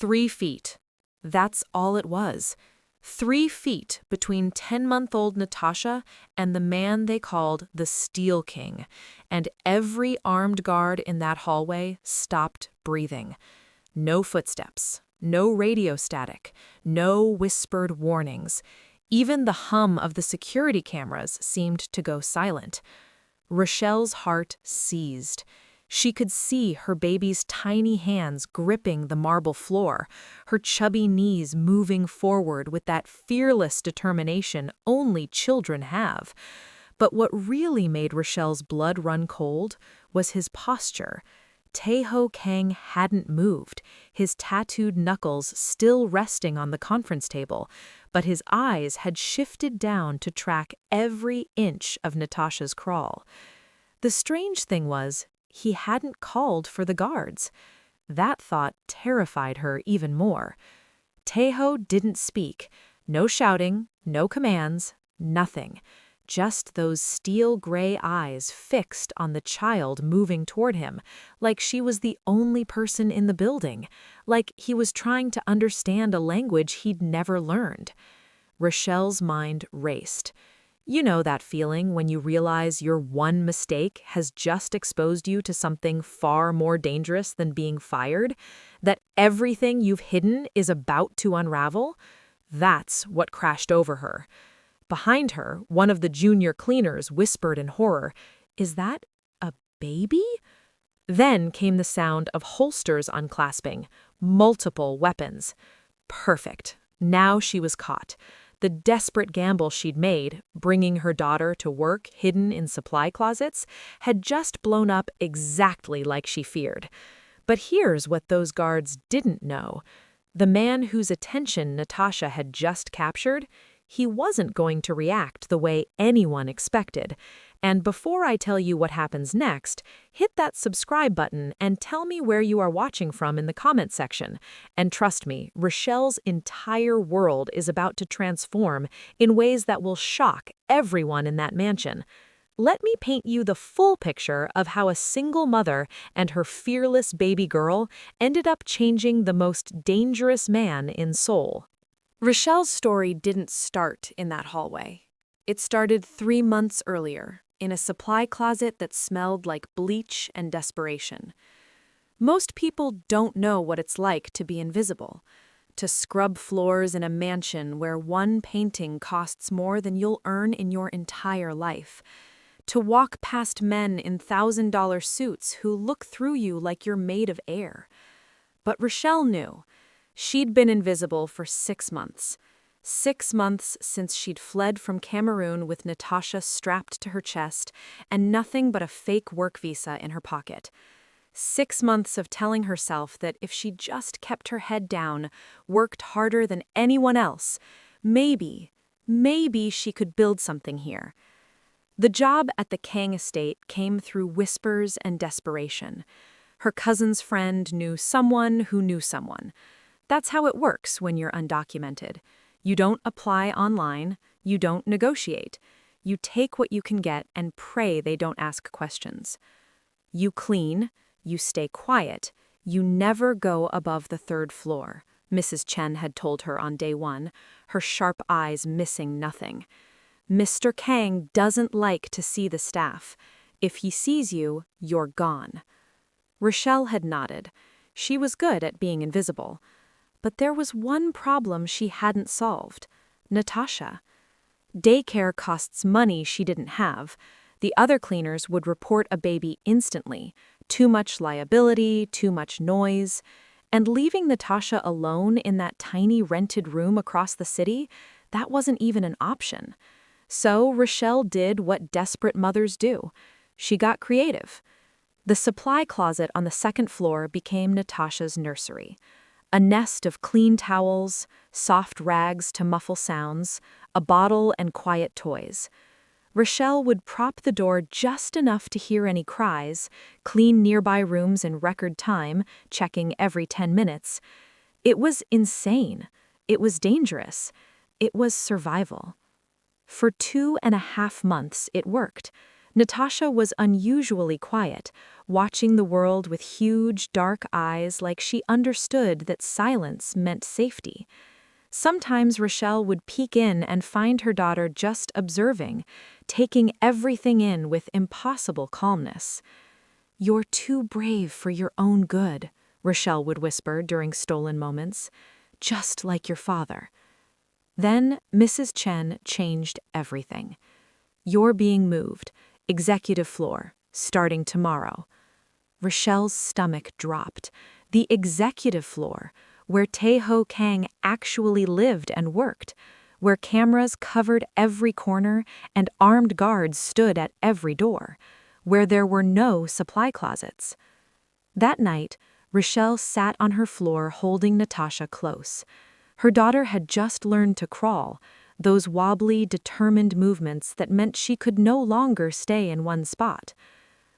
3 feet. That's all it was. 3 feet between 10-month-old Natasha and the man they called the Steel King, and every armed guard in that hallway stopped breathing. No footsteps, no radio static, no whispered warnings. Even the hum of the security cameras seemed to go silent. Rochelle's heart seized. She could see her baby's tiny hands gripping the marble floor, her chubby knees moving forward with that fearless determination only children have. But what really made Rochelle's blood run cold was his posture. Tae-ho Kang hadn't moved, his tattooed knuckles still resting on the conference table, but his eyes had shifted down to track every inch of Natasha's crawl. The strange thing was, he hadn't called for the guards. That thought terrified her even more. Tae-ho didn't speak. No shouting, no commands, nothing. Just those steel-gray eyes fixed on the child moving toward him, like she was the only person in the building, like he was trying to understand a language he'd never learned. Rochelle's mind raced. You know that feeling when you realize your one mistake has just exposed you to something far more dangerous than being fired? That everything you've hidden is about to unravel? That's what crashed over her. Behind her, one of the junior cleaners whispered in horror, "Is that a baby?" Then came the sound of holsters unclasping, multiple weapons. Perfect. Now she was caught. The desperate gamble she'd made, bringing her daughter to work hidden in supply closets, had just blown up exactly like she feared. But here's what those guards didn't know. The man whose attention Natasha had just captured, he wasn't going to react the way anyone expected. And before I tell you what happens next, hit that subscribe button and tell me where you are watching from in the comment section. And trust me, Rochelle's entire world is about to transform in ways that will shock everyone in that mansion. Let me paint you the full picture of how a single mother and her fearless baby girl ended up changing the most dangerous man in Seoul. Rochelle's story didn't start in that hallway. It started 3 months earlier, in a supply closet that smelled like bleach and desperation. Most people don't know what it's like to be invisible, to scrub floors in a mansion where one painting costs more than you'll earn in your entire life, to walk past men in $1,000 suits who look through you like you're made of air. But Rochelle knew. She'd been invisible for 6 months. 6 months since she'd fled from Cameroon with Natasha strapped to her chest and nothing but a fake work visa in her pocket. 6 months of telling herself that if she just kept her head down, worked harder than anyone else, maybe she could build something here. The job at the Kang estate came through whispers and desperation. Her cousin's friend knew someone who knew someone. That's how it works when you're undocumented. You don't apply online, you don't negotiate. You take what you can get and pray they don't ask questions. You clean, you stay quiet, you never go above the 3rd floor, Mrs. Chen had told her on day 1, her sharp eyes missing nothing. Mr. Kang doesn't like to see the staff. If he sees you, you're gone. Rochelle had nodded. She was good at being invisible. But there was one problem she hadn't solved: Natasha. Daycare costs money she didn't have. The other cleaners would report a baby instantly. Too much liability, too much noise. And leaving Natasha alone in that tiny rented room across the city, that wasn't even an option. So Rochelle did what desperate mothers do. She got creative. The supply closet on the 2nd floor became Natasha's nursery. A nest of clean towels, soft rags to muffle sounds, a bottle and quiet toys. Rochelle would prop the door just enough to hear any cries, clean nearby rooms in record time, checking every 10 minutes. It was insane. It was dangerous. It was survival. For 2.5 months, it worked. Natasha was unusually quiet, watching the world with huge, dark eyes like she understood that silence meant safety. Sometimes Rochelle would peek in and find her daughter just observing, taking everything in with impossible calmness. "You're too brave for your own good," Rochelle would whisper during stolen moments, "just like your father." Then Mrs. Chen changed everything. "You're being moved. Executive floor. Starting tomorrow." Rochelle's stomach dropped. The executive floor, where Tae-ho Kang actually lived and worked, where cameras covered every corner and armed guards stood at every door, where there were no supply closets. That night, Rochelle sat on her floor holding Natasha close. Her daughter had just learned to crawl, those wobbly, determined movements that meant she could no longer stay in one spot.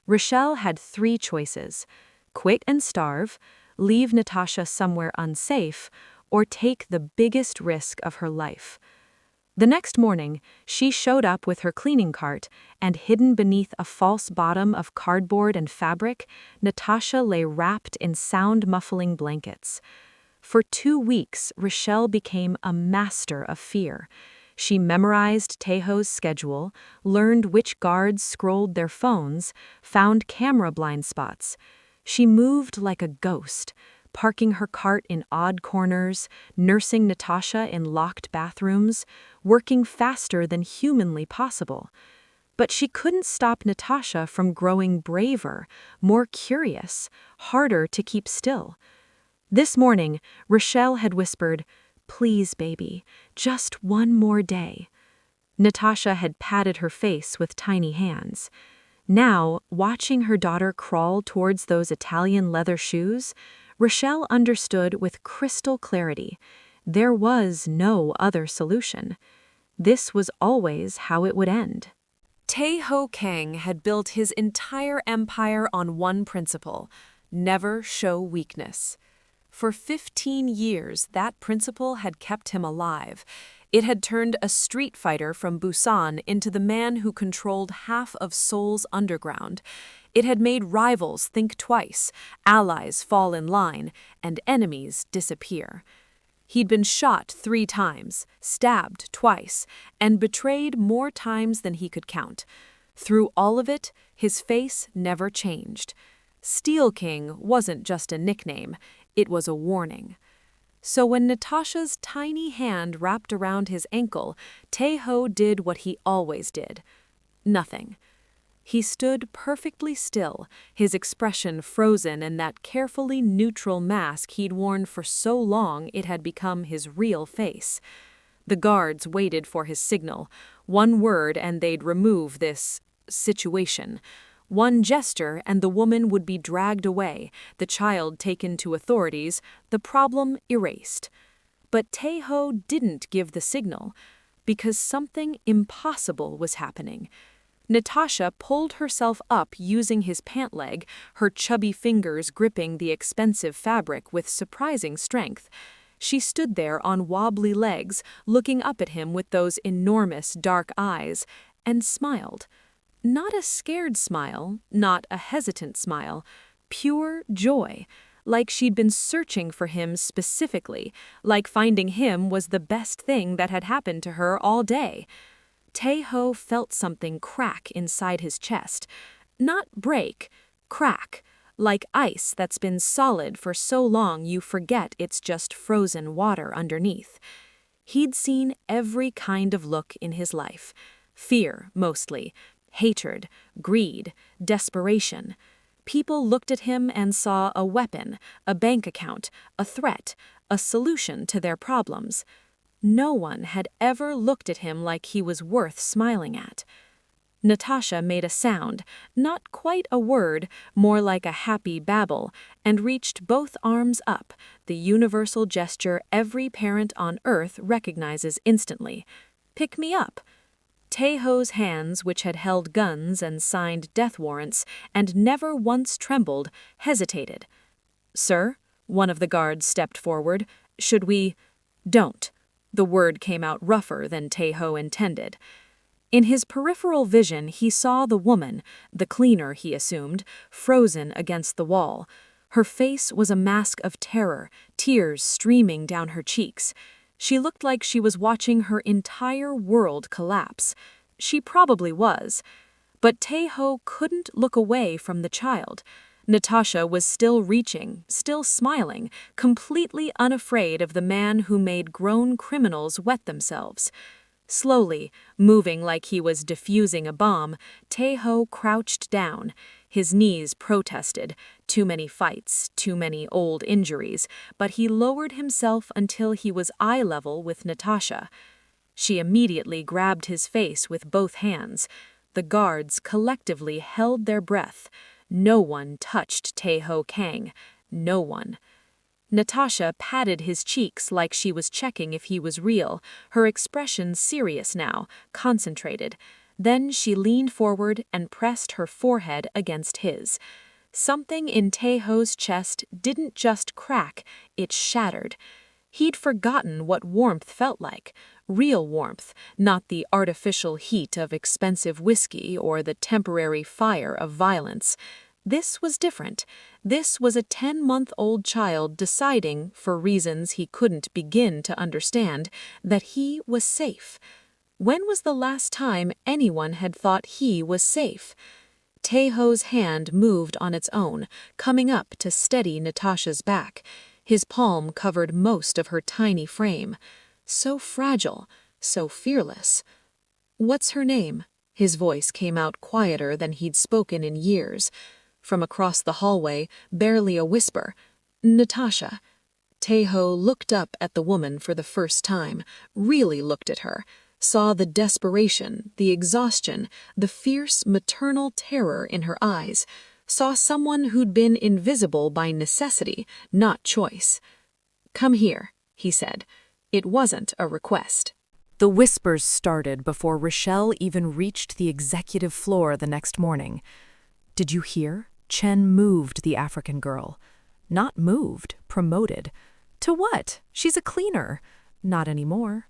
Rochelle had three choices: quit and starve, leave Natasha somewhere unsafe, or take the biggest risk of her life. The next morning, she showed up with her cleaning cart, and hidden beneath a false bottom of cardboard and fabric, Natasha lay wrapped in sound-muffling blankets. For 2 weeks, Rochelle became a master of fear. She memorized Taeho's schedule, learned which guards scrolled their phones, found camera blind spots. She moved like a ghost, parking her cart in odd corners, nursing Natasha in locked bathrooms, working faster than humanly possible. But she couldn't stop Natasha from growing braver, more curious, harder to keep still. This morning, Rochelle had whispered, "Please, baby, just one more day." Natasha had patted her face with tiny hands. Now, watching her daughter crawl towards those Italian leather shoes, Rochelle understood with crystal clarity. There was no other solution. This was always how it would end. Tae-ho Kang had built his entire empire on one principle: never show weakness. For 15 years, that principle had kept him alive. It had turned a street fighter from Busan into the man who controlled half of Seoul's underground. It had made rivals think twice, allies fall in line, and enemies disappear. He'd been shot 3 times, stabbed twice, and betrayed more times than he could count. Through all of it, his face never changed. Steel King wasn't just a nickname, it was a warning. So when Natasha's tiny hand wrapped around his ankle, Tae-ho did what he always did. Nothing. He stood perfectly still, his expression frozen in that carefully neutral mask he'd worn for so long it had become his real face. The guards waited for his signal. One word and they'd remove this situation. One gesture and the woman would be dragged away, the child taken to authorities, the problem erased. But Tae-ho didn't give the signal, because something impossible was happening. Natasha pulled herself up using his pant leg, her chubby fingers gripping the expensive fabric with surprising strength. She stood there on wobbly legs, looking up at him with those enormous dark eyes, and smiled. Not a scared smile, not a hesitant smile, pure joy, like she'd been searching for him specifically, like finding him was the best thing that had happened to her all day. Tae-ho felt something crack inside his chest. Not break, crack, like ice that's been solid for so long you forget it's just frozen water underneath. He'd seen every kind of look in his life. Fear, mostly. Hatred, greed, desperation. People looked at him and saw a weapon, a bank account, a threat, a solution to their problems. No one had ever looked at him like he was worth smiling at. Natasha made a sound, not quite a word, more like a happy babble, and reached both arms up, the universal gesture every parent on earth recognizes instantly. "Pick me up." Tae-ho's hands, which had held guns and signed death warrants, and never once trembled, hesitated. "Sir?" One of the guards stepped forward. "Should we—" "Don't." The word came out rougher than Tae-ho intended. In his peripheral vision, he saw the woman, the cleaner, he assumed, frozen against the wall. Her face was a mask of terror, tears streaming down her cheeks. She looked like she was watching her entire world collapse. She probably was. But Tae-ho couldn't look away from the child. Natasha was still reaching, still smiling, completely unafraid of the man who made grown criminals wet themselves. Slowly, moving like he was defusing a bomb, Tae-ho crouched down. His knees protested. Too many fights, too many old injuries, but he lowered himself until he was eye level with Natasha. She immediately grabbed his face with both hands. The guards collectively held their breath. No one touched Tae-ho Kang. No one. Natasha patted his cheeks like she was checking if he was real, her expression serious now, concentrated. Then she leaned forward and pressed her forehead against his. Something in Tae-ho's chest didn't just crack, it shattered. He'd forgotten what warmth felt like. Real warmth, not the artificial heat of expensive whiskey or the temporary fire of violence. This was different. This was a 10-month-old child deciding, for reasons he couldn't begin to understand, that he was safe. When was the last time anyone had thought he was safe? Tae-ho's hand moved on its own, coming up to steady Natasha's back. His palm covered most of her tiny frame. So fragile, so fearless. "What's her name?" His voice came out quieter than he'd spoken in years. From across the hallway, barely a whisper. "Natasha." Tae-ho looked up at the woman for the first time, really looked at her, saw the desperation, the exhaustion, the fierce maternal terror in her eyes, saw someone who'd been invisible by necessity, not choice. "Come here," he said. It wasn't a request. The whispers started before Rochelle even reached the executive floor the next morning. "Did you hear? Chen moved the African girl." "Not moved, promoted." "To what? She's a cleaner." "Not anymore."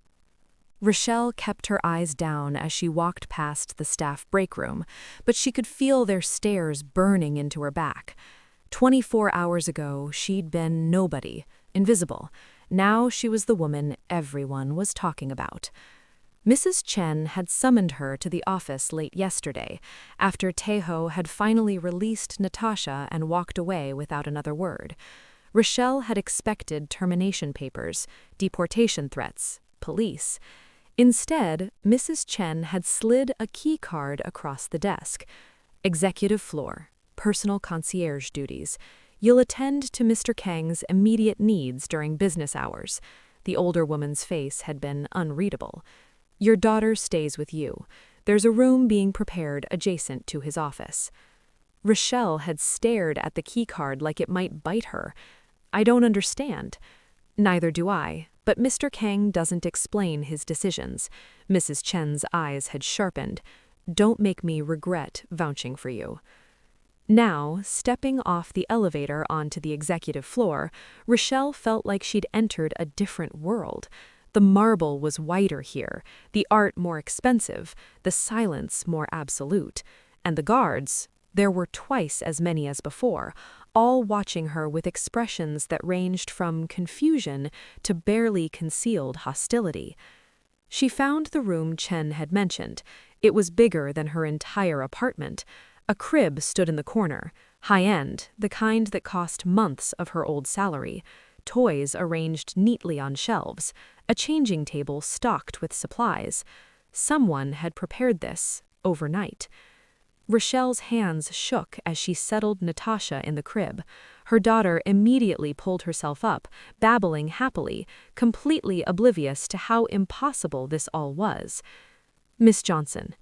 Rochelle kept her eyes down as she walked past the staff break room, but she could feel their stares burning into her back. 24 hours ago, she'd been nobody, invisible. Now she was the woman everyone was talking about. Mrs. Chen had summoned her to the office late yesterday, after Tae-ho had finally released Natasha and walked away without another word. Rochelle had expected termination papers, deportation threats, police. Instead, Mrs. Chen had slid a key card across the desk. "Executive floor, personal concierge duties. You'll attend to Mr. Kang's immediate needs during business hours." The older woman's face had been unreadable. "Your daughter stays with you. There's a room being prepared adjacent to his office." Rochelle had stared at the keycard like it might bite her. "I don't understand." "Neither do I, but Mr. Kang doesn't explain his decisions." Mrs. Chen's eyes had sharpened. "Don't make me regret vouching for you." Now, stepping off the elevator onto the executive floor, Rochelle felt like she'd entered a different world. The marble was whiter here, the art more expensive, the silence more absolute. And the guards, there were twice as many as before, all watching her with expressions that ranged from confusion to barely concealed hostility. She found the room Chen had mentioned. It was bigger than her entire apartment. A crib stood in the corner, high-end, the kind that cost months of her old salary. Toys arranged neatly on shelves, a changing table stocked with supplies. Someone had prepared this, overnight. Rochelle's hands shook as she settled Natasha in the crib. Her daughter immediately pulled herself up, babbling happily, completely oblivious to how impossible this all was. "Miss Johnson."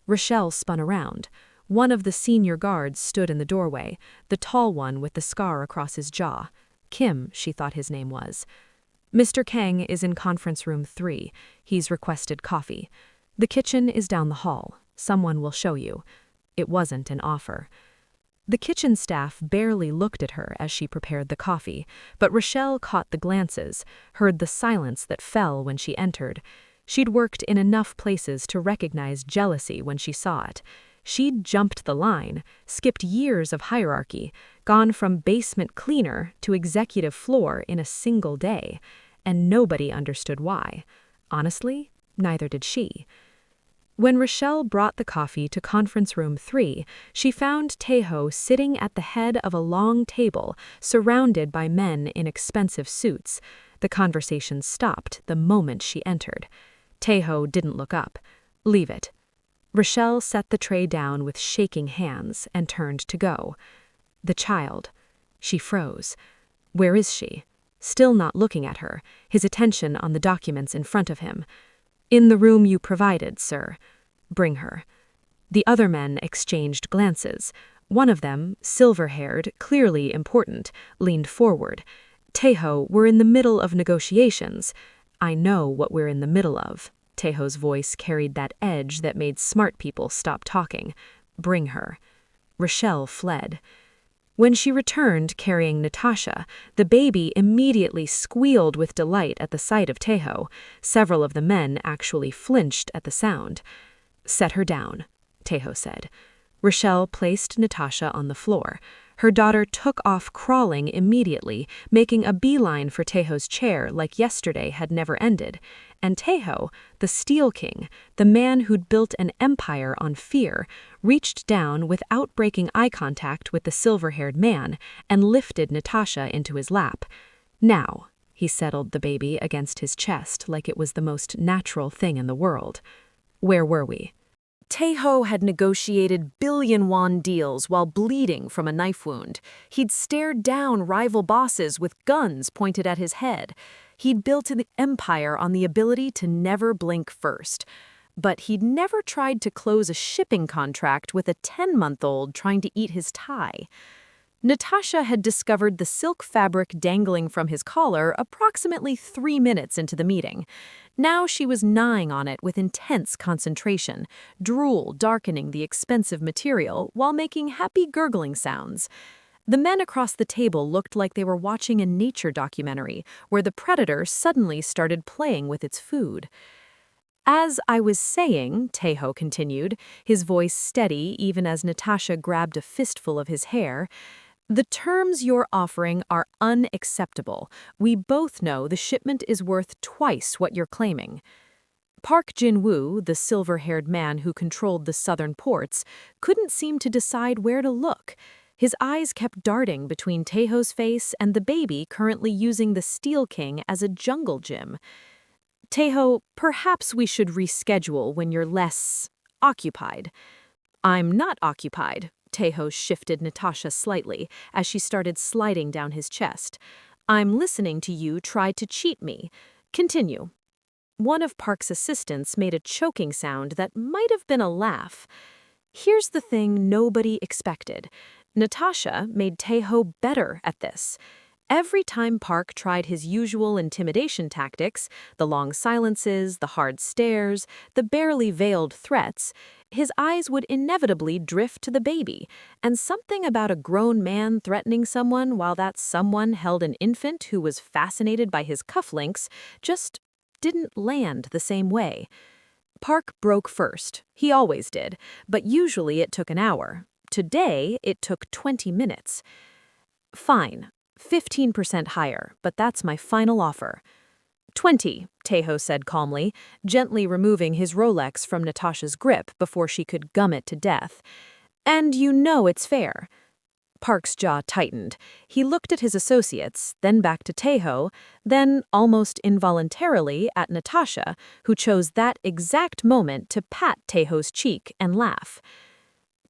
Rochelle spun around. One of the senior guards stood in the doorway, the tall one with the scar across his jaw. Kim, she thought his name was. "Mr. Kang is in conference room 3. He's requested coffee. The kitchen is down the hall. Someone will show you." It wasn't an offer. The kitchen staff barely looked at her as she prepared the coffee, but Rochelle caught the glances, heard the silence that fell when she entered. She'd worked in enough places to recognize jealousy when she saw it. She'd jumped the line, skipped years of hierarchy, gone from basement cleaner to executive floor in a single day, and nobody understood why. Honestly, neither did she. When Rochelle brought the coffee to conference room 3, she found Teho sitting at the head of a long table, surrounded by men in expensive suits. The conversation stopped the moment she entered. Teho didn't look up. "Leave it." Rochelle set the tray down with shaking hands and turned to go. The child. She froze. Where is she? Still not looking at her, his attention on the documents in front of him. "In the room you provided, sir." "Bring her." The other men exchanged glances. One of them, silver-haired, clearly important, leaned forward. "Teho, we're in the middle of negotiations." "I know what we're in the middle of." Teho's voice carried that edge that made smart people stop talking. "Bring her." Rochelle fled. When she returned carrying Natasha, the baby immediately squealed with delight at the sight of Teho. Several of the men actually flinched at the sound. "Set her down," Teho said. Rochelle placed Natasha on the floor. Her daughter took off crawling immediately, making a beeline for Teho's chair like yesterday had never ended. And Teho, the Steel King, the man who'd built an empire on fear, reached down without breaking eye contact with the silver-haired man and lifted Natasha into his lap. "Now," he settled the baby against his chest like it was the most natural thing in the world. Where were we? Teho had negotiated billion-won deals while bleeding from a knife wound. He'd stared down rival bosses with guns pointed at his head. He'd built an empire on the ability to never blink first. But he'd never tried to close a shipping contract with a 10-month-old trying to eat his tie. Natasha had discovered the silk fabric dangling from his collar approximately 3 minutes into the meeting. Now she was gnawing on it with intense concentration, drool darkening the expensive material while making happy gurgling sounds. The men across the table looked like they were watching a nature documentary where the predator suddenly started playing with its food. "As I was saying," Teho continued, his voice steady even as Natasha grabbed a fistful of his hair, "the terms you're offering are unacceptable. We both know the shipment is worth twice what you're claiming." Park Jin-woo, the silver-haired man who controlled the southern ports, couldn't seem to decide where to look. His eyes kept darting between Teho's face and the baby currently using the Steel King as a jungle gym. "Teho, perhaps we should reschedule when you're less occupied." "I'm not occupied." Teho shifted Natasha slightly as she started sliding down his chest. "I'm listening to you try to cheat me. Continue." One of Park's assistants made a choking sound that might have been a laugh. Here's the thing nobody expected. Natasha made Teho better at this. Every time Park tried his usual intimidation tactics, the long silences, the hard stares, the barely veiled threats, his eyes would inevitably drift to the baby, and something about a grown man threatening someone while that someone held an infant who was fascinated by his cufflinks just didn't land the same way. Park broke first. He always did, but usually it took an hour. Today, it took 20 minutes. "Fine. 15% higher, but that's my final offer." 20, Teho said calmly, gently removing his Rolex from Natasha's grip before she could gum it to death. "And you know it's fair." Park's jaw tightened. He looked at his associates, then back to Teho, then, almost involuntarily, at Natasha, who chose that exact moment to pat Teho's cheek and laugh.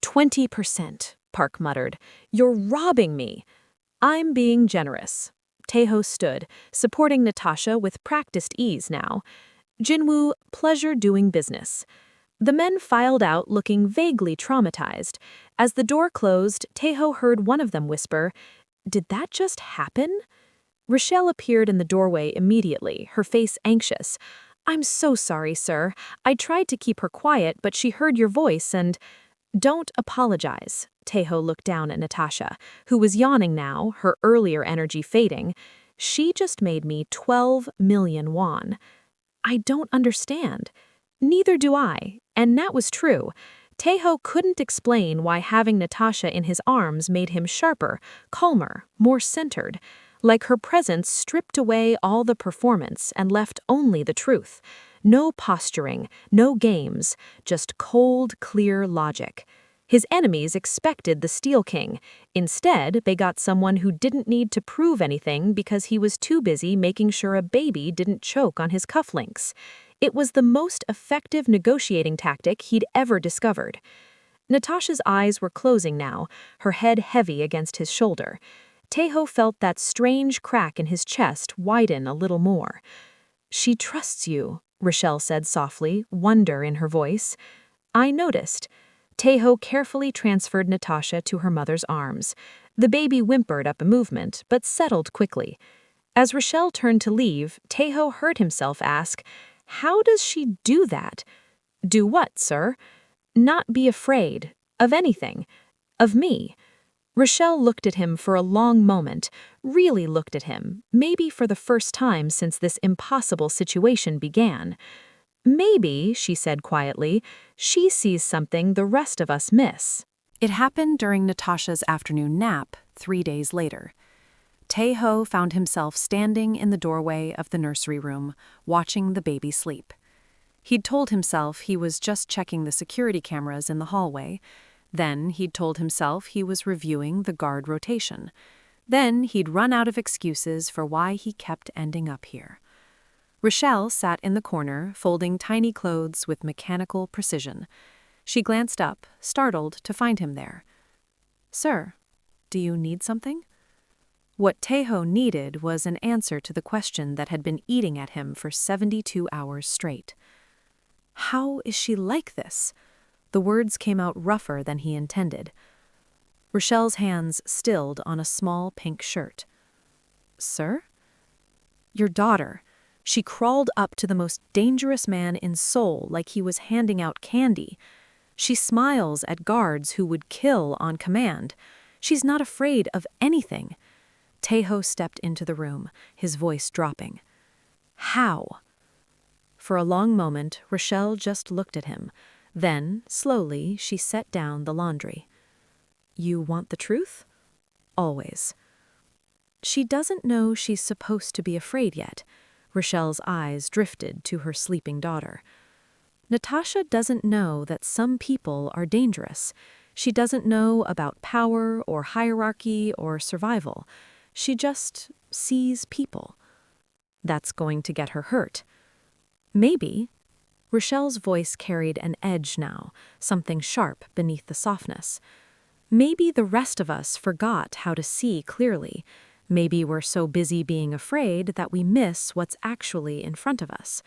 20%, Park muttered. "You're robbing me." "I'm being generous." Teho stood, supporting Natasha with practiced ease now. "Jinwoo, pleasure doing business." The men filed out looking vaguely traumatized. As the door closed, Teho heard one of them whisper, "Did that just happen?" Rochelle appeared in the doorway immediately, her face anxious. "I'm so sorry, sir. I tried to keep her quiet, but she heard your voice and—" "Don't apologize." Teho looked down at Natasha, who was yawning now, her earlier energy fading. "She just made me 12 million won." I don't understand. Neither do I, and that was true. Tejo couldn't explain why having Natasha in his arms made him sharper, calmer, more centered, like her presence stripped away all the performance and left only the truth. No posturing, no games, just cold, clear logic. His enemies expected the Steel King. Instead, they got someone who didn't need to prove anything because he was too busy making sure a baby didn't choke on his cufflinks. It was the most effective negotiating tactic he'd ever discovered. Natasha's eyes were closing now, her head heavy against his shoulder. Tejo felt that strange crack in his chest widen a little more. "She trusts you," Rochelle said softly, wonder in her voice. "I noticed." Tejo carefully transferred Natasha to her mother's arms. The baby whimpered up a movement, but settled quickly. As Rochelle turned to leave, Tejo heard himself ask, "How does she do that?" "Do what, sir?" "Not be afraid. Of anything. Of me." Rochelle looked at him for a long moment, really looked at him, maybe for the first time since this impossible situation began. "Maybe," she said quietly, "she sees something the rest of us miss." It happened during Natasha's afternoon nap 3 days later. Tejo found himself standing in the doorway of the nursery room, watching the baby sleep. He'd told himself he was just checking the security cameras in the hallway. Then he'd told himself he was reviewing the guard rotation. Then he'd run out of excuses for why he kept ending up here. Rochelle sat in the corner, folding tiny clothes with mechanical precision. She glanced up, startled to find him there. "Sir, do you need something?" What Tejo needed was an answer to the question that had been eating at him for 72 hours straight. "How is she like this?" The words came out rougher than he intended. Rochelle's hands stilled on a small pink shirt. "Sir?" "Your daughter. She crawled up to the most dangerous man in Seoul like he was handing out candy. She smiles at guards who would kill on command. She's not afraid of anything." Tejo stepped into the room, his voice dropping. "How?" For a long moment, Rochelle just looked at him. Then, slowly, she set down the laundry. "You want the truth?" "Always." "She doesn't know she's supposed to be afraid yet." Rochelle's eyes drifted to her sleeping daughter. "Natasha doesn't know that some people are dangerous. She doesn't know about power or hierarchy or survival. She just sees people. That's going to get her hurt." "Maybe." Rochelle's voice carried an edge now, something sharp beneath the softness. "Maybe the rest of us forgot how to see clearly. Maybe we're so busy being afraid that we miss what's actually in front of us."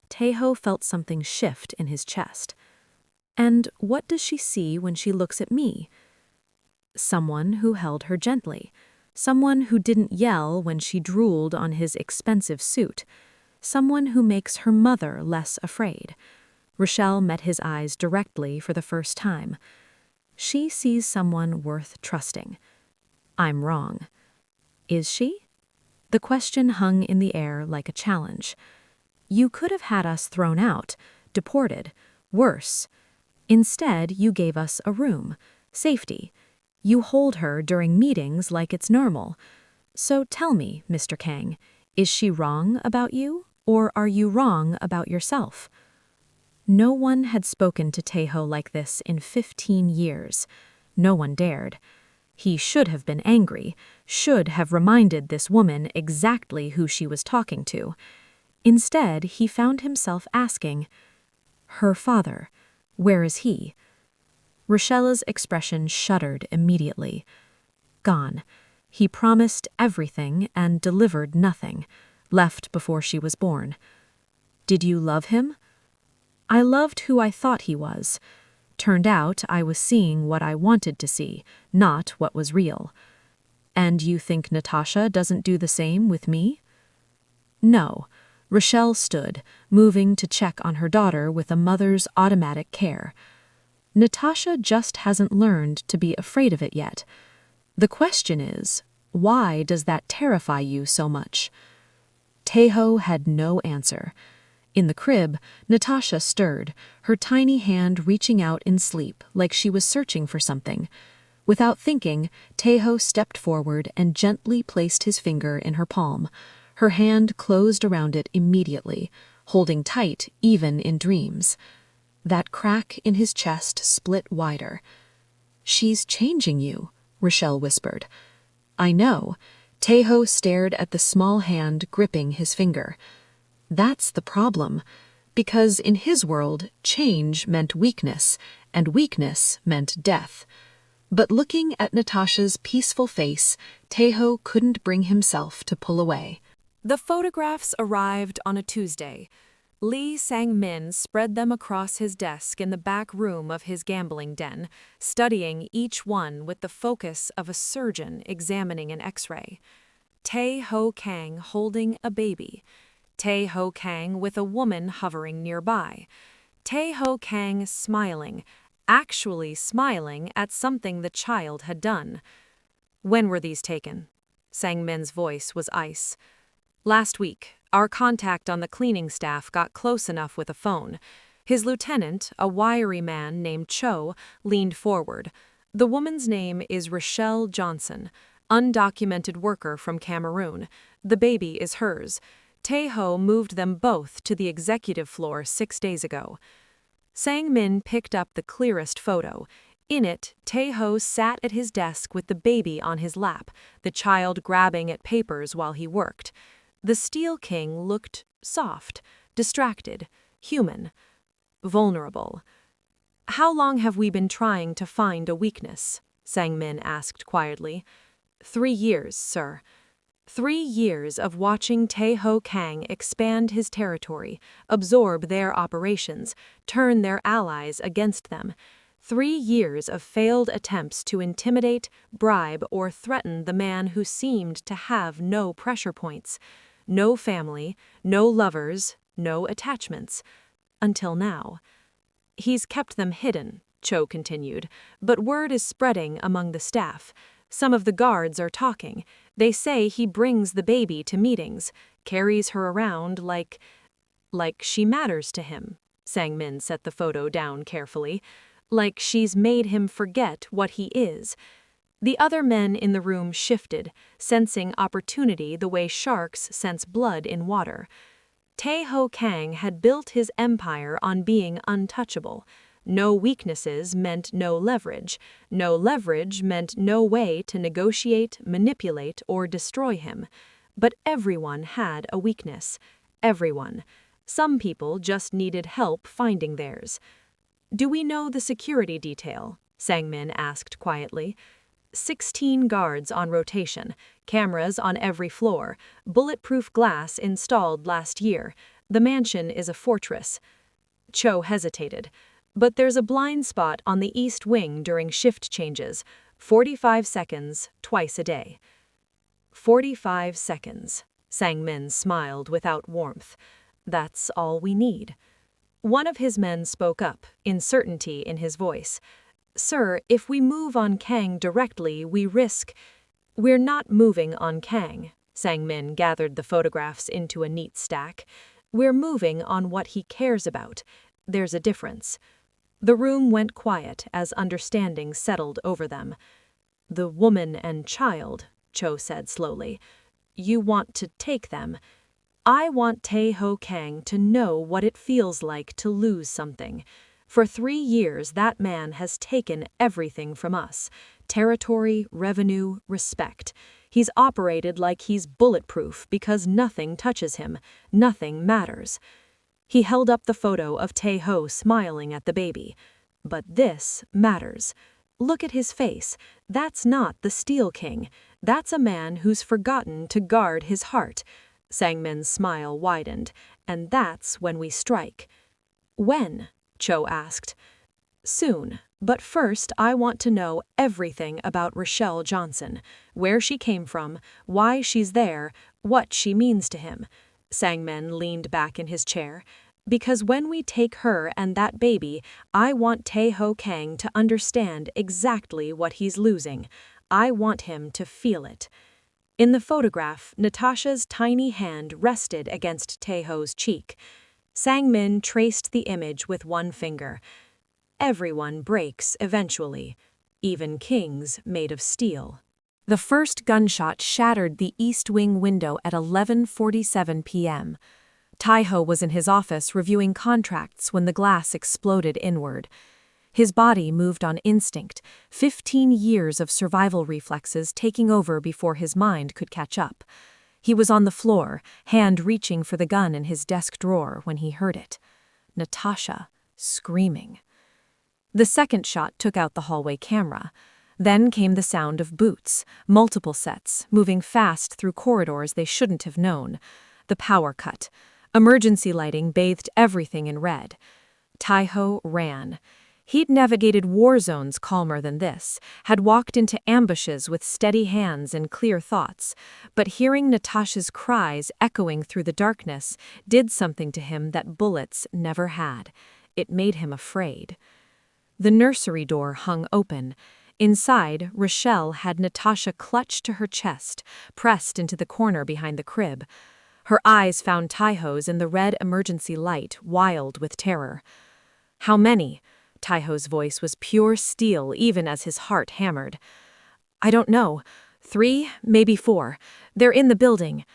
Tejo felt something shift in his chest. "And what does she see when she looks at me?" Someone who held her gently. Someone who didn't yell when she drooled on his expensive suit. Someone who makes her mother less afraid. Rochelle met his eyes directly for the first time. She sees someone worth trusting. I'm wrong. Is she? The question hung in the air like a challenge. You could have had us thrown out, deported, worse. Instead, you gave us a room, safety. You hold her during meetings like it's normal. So tell me, Mr. Kang, is she wrong about you, or are you wrong about yourself? No one had spoken to Tejo like this in 15 years. No one dared. He should have been angry, should have reminded this woman exactly who she was talking to. Instead, he found himself asking, "Her father, where is he?" Rochelle's expression shuddered immediately. Gone. He promised everything and delivered nothing, left before she was born. Did you love him? I loved who I thought he was. Turned out I was seeing what I wanted to see, not what was real. And you think Natasha doesn't do the same with me? No. Rochelle stood, moving to check on her daughter with a mother's automatic care. Natasha just hasn't learned to be afraid of it yet. The question is, why does that terrify you so much? Tejo had no answer. In the crib, Natasha stirred, her tiny hand reaching out in sleep like she was searching for something. Without thinking, Tejo stepped forward and gently placed his finger in her palm. Her hand closed around it immediately, holding tight even in dreams. That crack in his chest split wider. "She's changing you," Rochelle whispered. "I know." Tejo stared at the small hand gripping his finger. That's the problem, because in his world, change meant weakness, and weakness meant death. But looking at Natasha's peaceful face, Tejo couldn't bring himself to pull away. The photographs arrived on a Tuesday. Lee Sang-min spread them across his desk in the back room of his gambling den, studying each one with the focus of a surgeon examining an X-ray. Tae Ho Kang holding a baby. Tae Ho Kang with a woman hovering nearby. Tae Ho Kang smiling, actually smiling at something the child had done. "When were these taken?" Sang-min's voice was ice. "Last week. Our contact on the cleaning staff got close enough with a phone. His lieutenant, a wiry man named Cho, leaned forward. The woman's name is Rochelle Johnson, undocumented worker from Cameroon. The baby is hers. Tae-ho moved them both to the executive floor 6 days ago." Sang-min picked up the clearest photo. In it, Tae-ho sat at his desk with the baby on his lap, the child grabbing at papers while he worked. The Steel King looked soft, distracted, human, vulnerable. "How long have we been trying to find a weakness?" Sang-min asked quietly. 3 years, sir. 3 years of watching Tae Ho Kang expand his territory, absorb their operations, turn their allies against them. 3 years of failed attempts to intimidate, bribe, or threaten the man who seemed to have no pressure points. No family, no lovers, no attachments. Until now. "He's kept them hidden," Cho continued, "but word is spreading among the staff. Some of the guards are talking. They say he brings the baby to meetings, carries her around like she matters to him." Sang-min set the photo down carefully. "Like she's made him forget what he is." The other men in the room shifted, sensing opportunity the way sharks sense blood in water. Tae Ho Kang had built his empire on being untouchable. No weaknesses meant no leverage. No leverage meant no way to negotiate, manipulate, or destroy him. But everyone had a weakness. Everyone. Some people just needed help finding theirs. "Do we know the security detail?" Sang-min asked quietly. 16 guards on rotation, cameras on every floor, bulletproof glass installed last year. The mansion is a fortress. Cho hesitated. "But there's a blind spot on the east wing during shift changes. 45 seconds, twice a day." 45 seconds. Sang-min smiled without warmth. "That's all we need." One of his men spoke up, uncertainty in his voice. "Sir, if we move on Kang directly, we risk—" "We're not moving on Kang." Sang-min gathered the photographs into a neat stack. "We're moving on what he cares about. There's a difference." The room went quiet as understanding settled over them. "The woman and child," Cho said slowly. "You want to take them. I want Tae Ho Kang to know what it feels like to lose something. For 3 years, that man has taken everything from us: territory, revenue, respect. He's operated like he's bulletproof because nothing touches him, nothing matters." He held up the photo of Tae-ho smiling at the baby. "But this matters. Look at his face. That's not the Steel King. That's a man who's forgotten to guard his heart." Sang-min's smile widened. "And that's when we strike." "When?" Cho asked. "Soon. But first I want to know everything about Rochelle Johnson. Where she came from, why she's there, what she means to him." Sang-min leaned back in his chair. "Because when we take her and that baby, I want Tae Ho Kang to understand exactly what he's losing. I want him to feel it." In the photograph, Natasha's tiny hand rested against Tae-ho's cheek. Sang-min traced the image with one finger. Everyone breaks eventually, even kings made of steel. The first gunshot shattered the east wing window at 11:47 p.m. Tae-ho was in his office reviewing contracts when the glass exploded inward. His body moved on instinct, 15 years of survival reflexes taking over before his mind could catch up. He was on the floor, hand reaching for the gun in his desk drawer when he heard it. Natasha, screaming. The second shot took out the hallway camera. Then came the sound of boots, multiple sets, moving fast through corridors they shouldn't have known. The power cut. Emergency lighting bathed everything in red. Tae-ho ran. He'd navigated war zones calmer than this, had walked into ambushes with steady hands and clear thoughts, but hearing Natasha's cries echoing through the darkness did something to him that bullets never had. It made him afraid. The nursery door hung open. Inside, Rochelle had Natasha clutched to her chest, pressed into the corner behind the crib. Her eyes found Tae-ho's in the red emergency light, wild with terror. "How many?" Tae-ho's voice was pure steel even as his heart hammered. "I don't know. 3, maybe 4. They're in the building."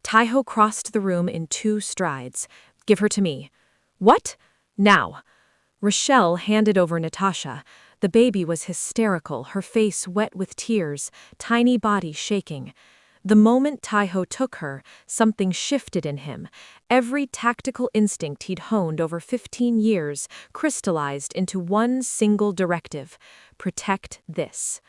Tae-ho crossed the room in 2 strides. "Give her to me." "What?" "Now." Rochelle handed over Natasha. The baby was hysterical, her face wet with tears, tiny body shaking. The moment Tae-ho took her, something shifted in him. Every tactical instinct he'd honed over 15 years crystallized into one single directive: protect this.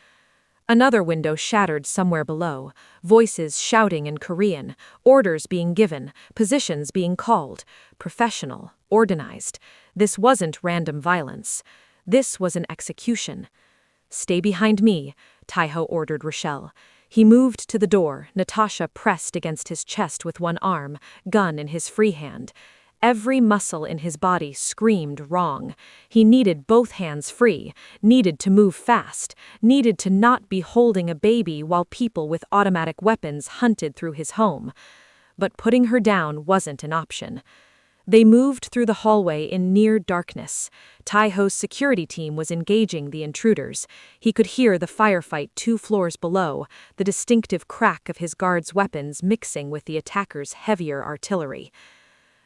Another window shattered somewhere below, voices shouting in Korean, orders being given, positions being called. Professional, organized. This wasn't random violence. This was an execution. "Stay behind me," Tae-ho ordered Rochelle. He moved to the door, Natasha pressed against his chest with one arm, gun in his free hand. Every muscle in his body screamed wrong. He needed both hands free, needed to move fast, needed to not be holding a baby while people with automatic weapons hunted through his home. But putting her down wasn't an option. They moved through the hallway in near darkness. Tae-ho's security team was engaging the intruders. He could hear the firefight 2 floors below, the distinctive crack of his guards' weapons mixing with the attackers' heavier artillery.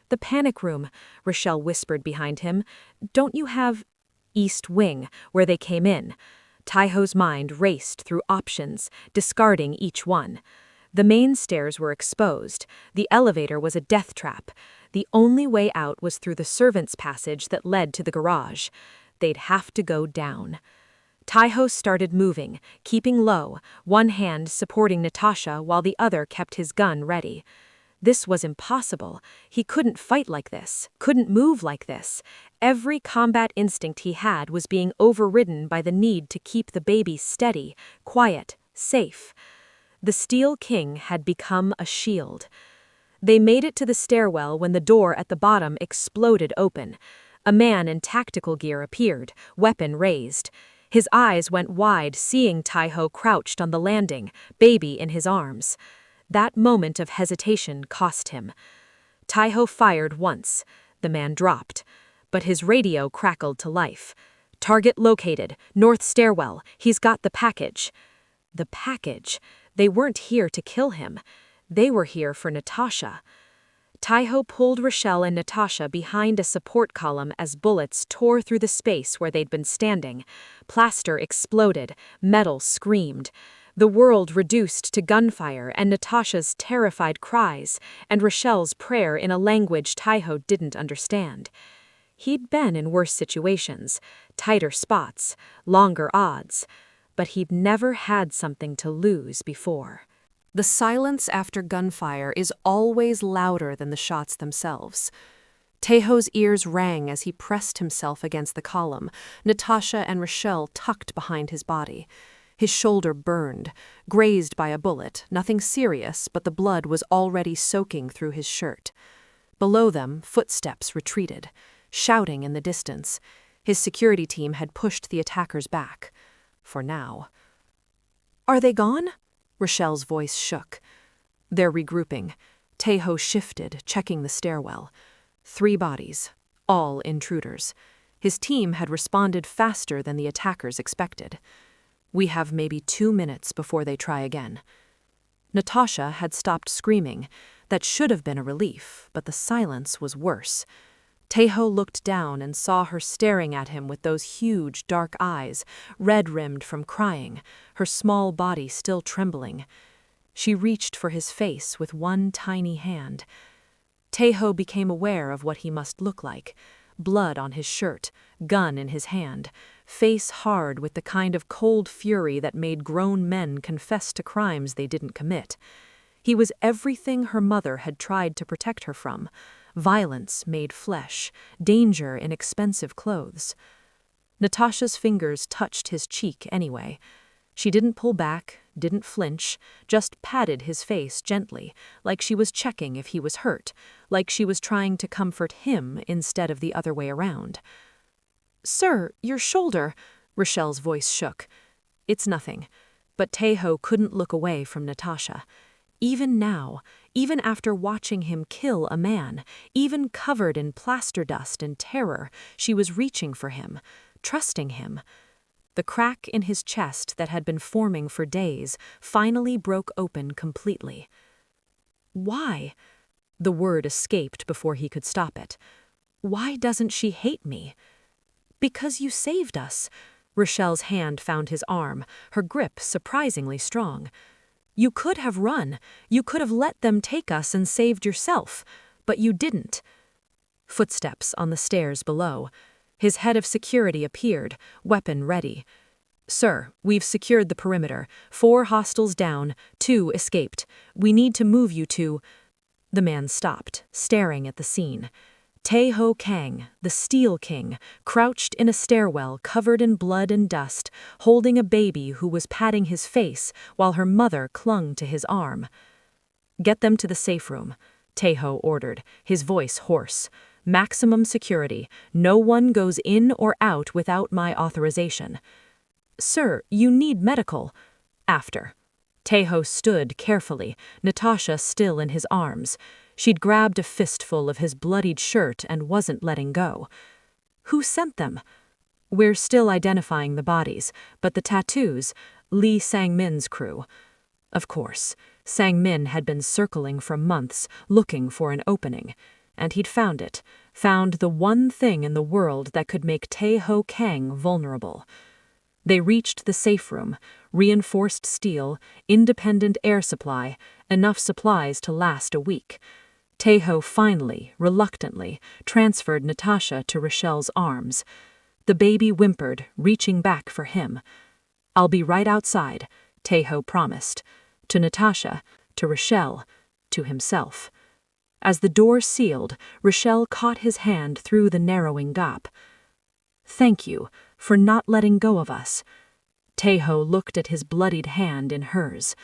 "The panic room," Rochelle whispered behind him. "Don't you have—" "East Wing, where they came in." Tae-ho's mind raced through options, discarding each one. The main stairs were exposed. The elevator was a death trap. The only way out was through the servants' passage that led to the garage. They'd have to go down. Tae-ho started moving, keeping low, one hand supporting Natasha while the other kept his gun ready. This was impossible. He couldn't fight like this, couldn't move like this. Every combat instinct he had was being overridden by the need to keep the baby steady, quiet, safe. The Steel King had become a shield. They made it to the stairwell when the door at the bottom exploded open. A man in tactical gear appeared, weapon raised. His eyes went wide, seeing Tae-ho crouched on the landing, baby in his arms. That moment of hesitation cost him. Tae-ho fired once. The man dropped. But his radio crackled to life. "Target located. North stairwell. He's got the package." The package. They weren't here to kill him. They were here for Natasha. Tae-ho pulled Rochelle and Natasha behind a support column as bullets tore through the space where they'd been standing. Plaster exploded. Metal screamed. The world reduced to gunfire and Natasha's terrified cries, and Rochelle's prayer in a language Tae-ho didn't understand. He'd been in worse situations, tighter spots, longer odds, but he'd never had something to lose before. The silence after gunfire is always louder than the shots themselves. Tae-ho's ears rang as he pressed himself against the column, Natasha and Rochelle tucked behind his body. His shoulder burned, grazed by a bullet, nothing serious, but the blood was already soaking through his shirt. Below them, footsteps retreated, shouting in the distance. His security team had pushed the attackers back. For now. "Are they gone?" Rochelle's voice shook. "They're regrouping." Tae-ho shifted, checking the stairwell. 3 bodies, all intruders. His team had responded faster than the attackers expected. We have maybe 2 minutes before they try again. Natasha had stopped screaming. That should have been a relief, but the silence was worse. Tejo looked down and saw her staring at him with those huge, dark eyes, red-rimmed from crying, her small body still trembling. She reached for his face with one tiny hand. Tejo became aware of what he must look like. Blood on his shirt, gun in his hand, face hard with the kind of cold fury that made grown men confess to crimes they didn't commit. He was everything her mother had tried to protect her from: violence made flesh, danger in expensive clothes. Natasha's fingers touched his cheek anyway. She didn't pull back, didn't flinch, just patted his face gently, like she was checking if he was hurt, like she was trying to comfort him instead of the other way around. "Sir, your shoulder," Rochelle's voice shook. "It's nothing." But Tejo couldn't look away from Natasha. Even now, even after watching him kill a man, even covered in plaster dust and terror, she was reaching for him, trusting him. The crack in his chest that had been forming for days finally broke open completely. "Why?" The word escaped before he could stop it. "Why doesn't she hate me?" "Because you saved us." Rochelle's hand found his arm, her grip surprisingly strong. "You could have run. You could have let them take us and saved yourself. But you didn't." Footsteps on the stairs below. His head of security appeared, weapon ready. "Sir, we've secured the perimeter. 4 hostiles down, 2 escaped. We need to move you to—" The man stopped, staring at the scene. Tejo Kang, the Steel King, crouched in a stairwell covered in blood and dust, holding a baby who was patting his face while her mother clung to his arm. "Get them to the safe room," Tejo ordered, his voice hoarse. "Maximum security. No one goes in or out without my authorization." "Sir, you need medical." "After." Tejo stood carefully, Natasha still in his arms. She'd grabbed a fistful of his bloodied shirt and wasn't letting go. "Who sent them?" "We're still identifying the bodies, but the tattoos, Lee Sang-min's crew." Of course, Sang-min had been circling for months, looking for an opening. And he'd found it, found the one thing in the world that could make Tejo Kang vulnerable. They reached the safe room, reinforced steel, independent air supply, enough supplies to last a week. Tejo finally, reluctantly, transferred Natasha to Rochelle's arms. The baby whimpered, reaching back for him. "I'll be right outside," Tejo promised. To Natasha, to Rochelle, to himself. As the door sealed, Rochelle caught his hand through the narrowing gap. "Thank you for not letting go of us." Tejo looked at his bloodied hand in hers.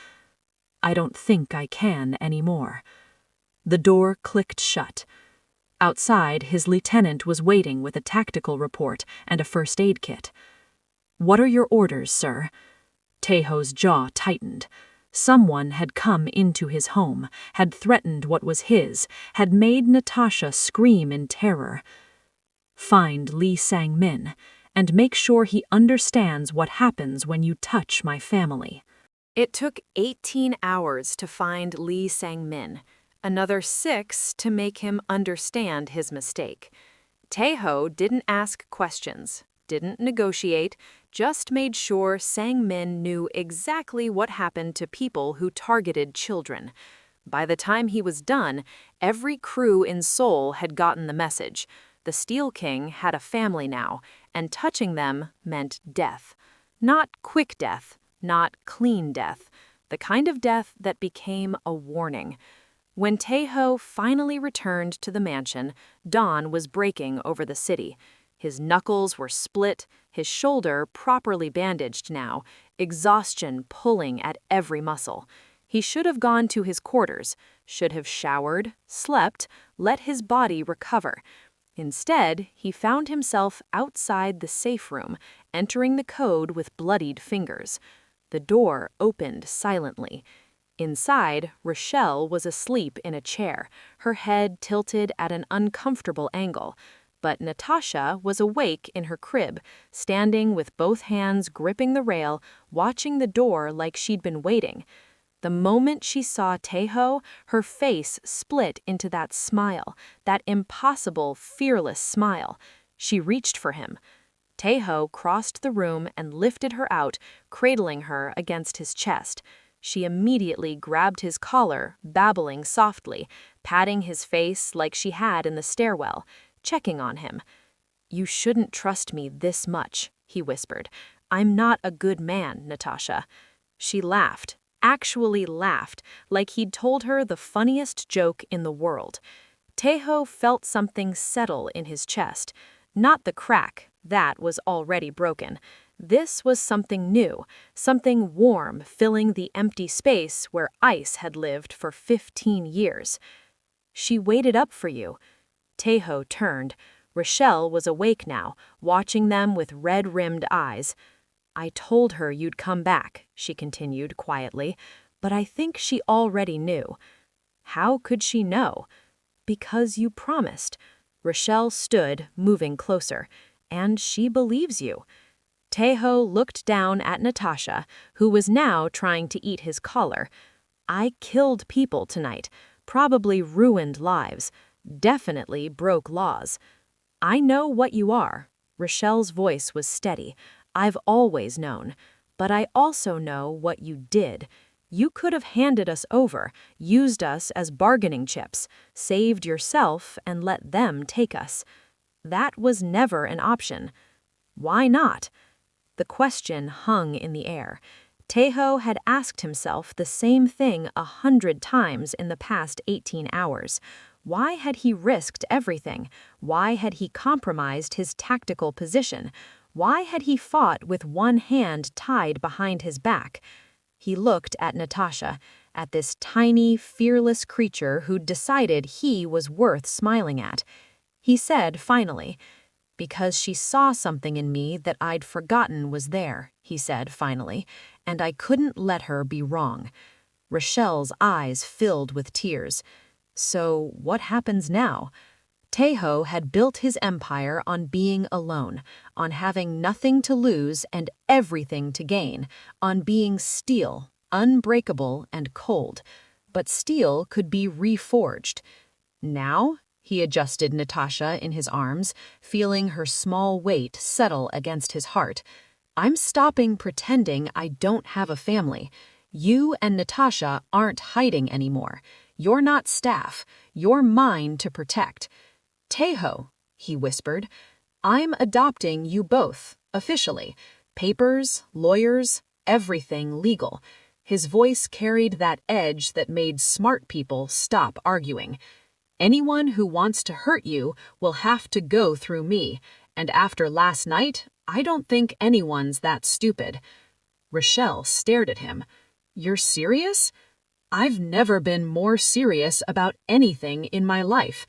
"I don't think I can anymore." The door clicked shut. Outside, his lieutenant was waiting with a tactical report and a first aid kit. "What are your orders, sir?" Tejo's jaw tightened. Someone had come into his home, had threatened what was his, had made Natasha scream in terror. "Find Lee Sang-min, and make sure he understands what happens when you touch my family." It took 18 hours to find Lee Sang-min, another 6 to make him understand his mistake. Tejo didn't ask questions, didn't negotiate, just made sure Sang-min knew exactly what happened to people who targeted children. By the time he was done, every crew in Seoul had gotten the message. The Steel King had a family now, and touching them meant death. Not quick death, not clean death, the kind of death that became a warning. When Tejo finally returned to the mansion, dawn was breaking over the city. His knuckles were split, his shoulder properly bandaged now, exhaustion pulling at every muscle. He should have gone to his quarters, should have showered, slept, let his body recover. Instead, he found himself outside the safe room, entering the code with bloodied fingers. The door opened silently. Inside, Rochelle was asleep in a chair, her head tilted at an uncomfortable angle. But Natasha was awake in her crib, standing with both hands gripping the rail, watching the door like she'd been waiting. The moment she saw Taeho, her face split into that smile, that impossible, fearless smile. She reached for him. Taeho crossed the room and lifted her out, cradling her against his chest. She immediately grabbed his collar, babbling softly, patting his face like she had in the stairwell, checking on him. "You shouldn't trust me this much," he whispered. "I'm not a good man, Natasha." She laughed, actually laughed, like he'd told her the funniest joke in the world. Taeho felt something settle in his chest. Not the crack, that was already broken. This was something new, something warm filling the empty space where ice had lived for 15 years. "She waited up for you." Taeho turned. Rochelle was awake now, watching them with red-rimmed eyes. "I told her you'd come back," she continued quietly, "but I think she already knew." "How could she know?" "Because you promised." Rochelle stood, moving closer. "And she believes you." Taeho looked down at Natasha, who was now trying to eat his collar. "I killed people tonight, probably ruined lives, definitely broke laws. I know what you are." Rochelle's voice was steady. "I've always known. But I also know what you did. You could have handed us over, used us as bargaining chips, saved yourself and let them take us. That was never an option. Why not?" The question hung in the air. Taeho had asked himself the same thing 100 times in the past 18 hours. Why had he risked everything? Why had he compromised his tactical position? Why had he fought with one hand tied behind his back? He looked at Natasha, at this tiny, fearless creature who'd decided he was worth smiling at. He said finally, "Because she saw something in me that I'd forgotten was there," he said finally, "and I couldn't let her be wrong." Rochelle's eyes filled with tears. So what happens now? Taeho had built his empire on being alone, on having nothing to lose and everything to gain, on being steel, unbreakable and cold. But steel could be reforged. Now? He adjusted Natasha in his arms, feeling her small weight settle against his heart. "I'm stopping pretending I don't have a family. You and Natasha aren't hiding anymore. You're not staff. You're mine to protect." "Taeho," he whispered, "I'm adopting you both, officially. Papers, lawyers, everything legal." His voice carried that edge that made smart people stop arguing. "Anyone who wants to hurt you will have to go through me, and after last night, I don't think anyone's that stupid." Rochelle stared at him. "You're serious?" "I've never been more serious about anything in my life."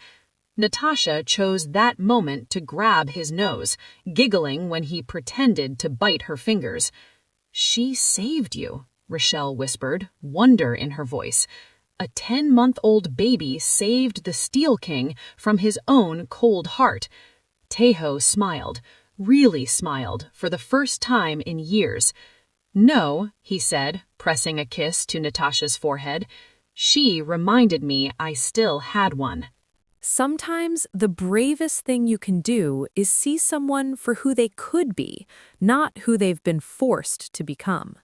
Natasha chose that moment to grab his nose, giggling when he pretended to bite her fingers. "She saved you," Rochelle whispered, wonder in her voice. A 10-month-old baby saved the Steel King from his own cold heart. Taeho smiled, really smiled, for the first time in years. "No," he said, pressing a kiss to Natasha's forehead. "She reminded me I still had one." Sometimes the bravest thing you can do is see someone for who they could be, not who they've been forced to become.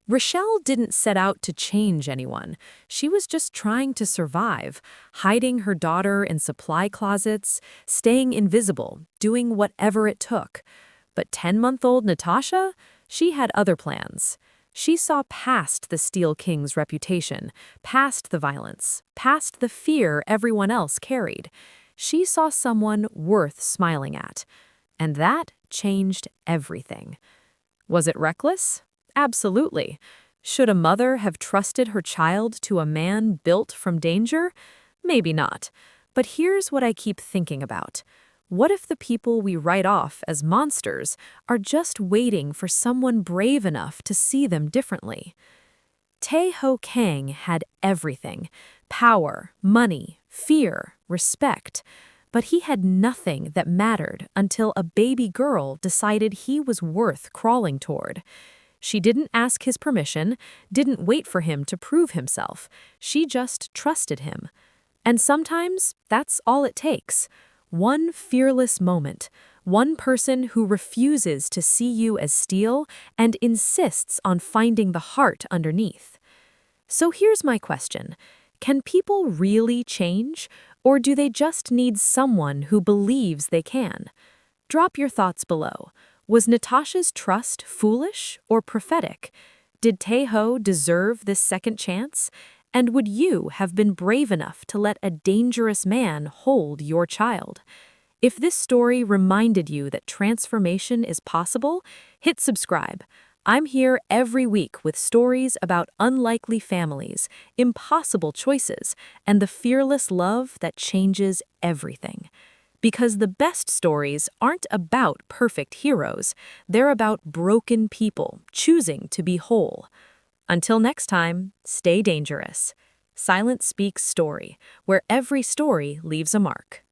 Rochelle didn't set out to change anyone. She was just trying to survive, hiding her daughter in supply closets, staying invisible, doing whatever it took. But 10-month-old Natasha? She had other plans. She saw past the Steel King's reputation, past the violence, past the fear everyone else carried. She saw someone worth smiling at. And that changed everything. Was it reckless? Absolutely. Should a mother have trusted her child to a man built from danger? Maybe not. But here's what I keep thinking about. What if the people we write off as monsters are just waiting for someone brave enough to see them differently? Tae-ho Kang had everything: power, money, fear, respect. But he had nothing that mattered until a baby girl decided he was worth crawling toward. She didn't ask his permission, didn't wait for him to prove himself. She just trusted him. And sometimes that's all it takes. One fearless moment, one person who refuses to see you as steel and insists on finding the heart underneath. So here's my question. Can people really change, or do they just need someone who believes they can? Drop your thoughts below. Was Natasha's trust foolish or prophetic? Did Tae-ho deserve this second chance? And would you have been brave enough to let a dangerous man hold your child? If this story reminded you that transformation is possible, hit subscribe. I'm here every week with stories about unlikely families, impossible choices, and the fearless love that changes everything. Because the best stories aren't about perfect heroes, they're about broken people choosing to be whole. Until next time, stay dangerous. Silent Speaks Story, where every story leaves a mark.